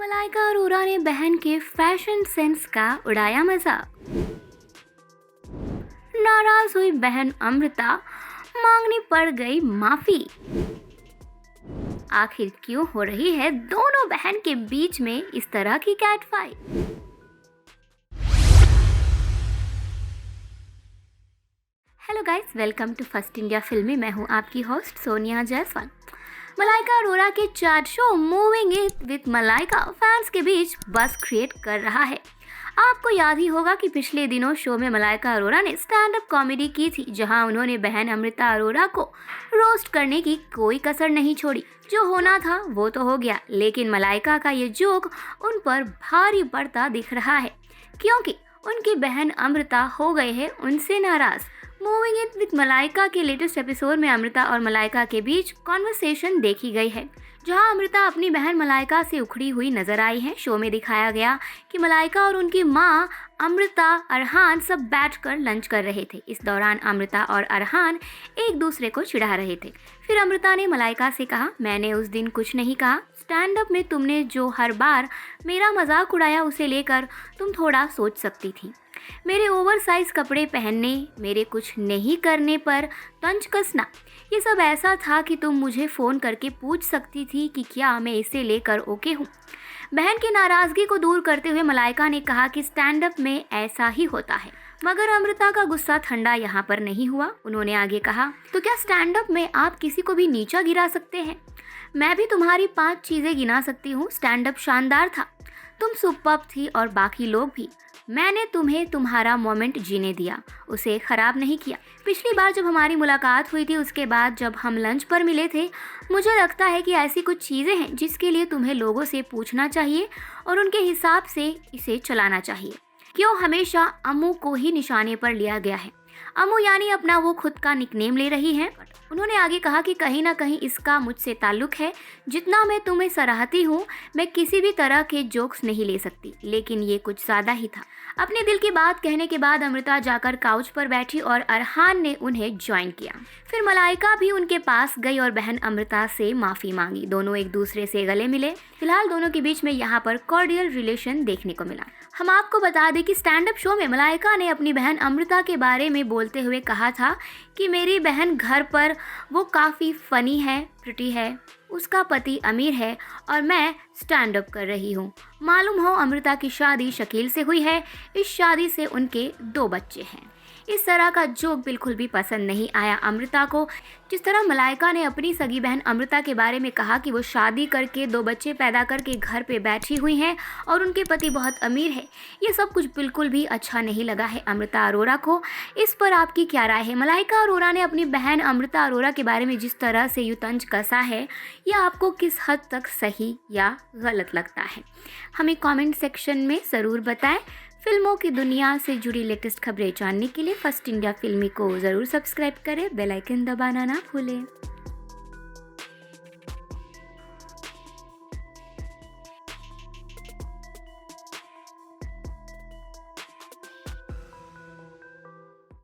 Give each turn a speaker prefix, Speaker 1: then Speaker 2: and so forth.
Speaker 1: मलाइका अरोरा ने बहन के फैशन सेंस का उड़ाया मजाक। नाराज हुई बहन अमृता, मांगनी पड़ गई माफी। आखिर क्यों हो रही है दोनों बहन के बीच में इस तरह की cat fight? Hello guys, welcome to first India filmy. मैं हूं आपकी होस्ट सोनिया जायसवाल। मलाइका अरोरा के chat show moving in with Malaika fans के बीच बस क्रिएट कर रहा है। आपको याद ही होगा कि पिछले दिनों शो में मलाइका अरोरा ने स्टैंड अप कॉमेडी की थी, जहां उन्होंने बहन अमृता अरोरा को रोस्ट करने की कोई कसर नहीं छोड़ी। जो होना था वो तो हो गया, लेकिन मलाइका का ये जोक उन पर भारी पड़ता दिख रहा है, क्योंकि उनकी बहन अमृता हो गए हैं उनसे नाराज। मूविंग इट विद मलाइका के लेटेस्ट एपिसोड में अमृता और मलाइका के बीच कॉन्वर्सेशन देखी गई है, जहां अमृता अपनी बहन मलाइका से उखड़ी हुई नजर आई है। शो में दिखाया गया कि मलाइका और उनकी मां अमृता अरहान सब बैठकर लंच कर रहे थे। इस दौरान अमृता और अरहान एक दूसरे को चिढ़ा रहे थे। फिर अमृता ने मलाइका से कहा, मैंने उस दिन कुछ नहीं कहा। स्टैंड अप में तुमने जो हर बार मेरा मजाक उड़ाया, उसे लेकर तुम थोड़ा सोच सकती थी। मेरे ओवरसाइज कपड़े पहनने, मेरे कुछ नहीं करने पर तंज कसना, ये सब ऐसा था कि तुम मुझे फ़ोन करके पूछ सकती थी कि क्या मैं इसे लेकर ओके हूँ। बहन की नाराज़गी को दूर करते हुए मलाइका ने कहा कि स्टैंड अप में ऐसा ही होता है। मगर अमृता का गुस्सा ठंडा यहाँ पर नहीं हुआ। उन्होंने आगे कहा, तो क्या स्टैंड अप में आप किसी को भी नीचा गिरा सकते हैं? मैं भी तुम्हारी 5 चीज़ें गिना सकती हूँ। स्टैंड अप शानदार था, तुम सुपर्ब थी और बाकी लोग भी। मैंने तुम्हें तुम्हारा मोमेंट जीने दिया, उसे ख़राब नहीं किया। पिछली बार जब हमारी मुलाकात हुई थी, उसके बाद जब हम लंच पर मिले थे, मुझे लगता है कि ऐसी कुछ चीज़ें हैं जिसके लिए तुम्हें लोगों से पूछना चाहिए और उनके हिसाब से इसे चलाना चाहिए। क्यों हमेशा अम्मू को ही निशाने पर लिया गया है? अम्मू यानी अपना वो खुद का निकनेम ले रही हैं। उन्होंने आगे कहा कि कहीं ना कहीं इसका मुझसे ताल्लुक है। जितना मैं तुम्हें सराहती हूँ, मैं किसी भी तरह के जोक्स नहीं ले सकती, लेकिन ये कुछ ज़्यादा ही था। अपने दिल की बात कहने के बाद अमृता जाकर काउच पर बैठी और अरहान ने उन्हें ज्वाइन किया। फिर मलाइका भी उनके पास गई और बहन अमृता से माफ़ी मांगी। दोनों एक दूसरे से गले मिले। फिलहाल दोनों के बीच में यहाँ पर कॉर्डियल रिलेशन देखने को मिला। हम आपको बता दें कि स्टैंड अप शो में मलाइका ने अपनी बहन अमृता के बारे में बोलते हुए कहा था कि मेरी बहन घर पर वो काफ़ी फ़नी है, प्रिटी है, उसका पति अमीर है और मैं स्टैंड अप कर रही हूँ। मालूम हो अमृता की शादी शकील से हुई है। इस शादी से उनके 2 बच्चे हैं। इस तरह का जोक बिल्कुल भी पसंद नहीं आया अमृता को। जिस तरह मलाइका ने अपनी सगी बहन अमृता के बारे में कहा कि वो शादी करके 2 बच्चे पैदा करके घर पे बैठी हुई हैं और उनके पति बहुत अमीर है, ये सब कुछ बिल्कुल भी अच्छा नहीं लगा है अमृता अरोरा को। इस पर आपकी क्या राय है? मलाइका अरोरा ने अपनी बहन अमृता अरोरा के बारे में जिस तरह से यूं तंज कसा है, यह आपको किस हद तक सही या गलत लगता है? हमें कमेंट सेक्शन में ज़रूर बताएं। फिल्मों की दुनिया से जुड़ी लेटेस्ट खबरें जानने के लिए फर्स्ट इंडिया फिल्मी को ज़रूर सब्सक्राइब करें। बेल आइकन दबाना ना भूलें।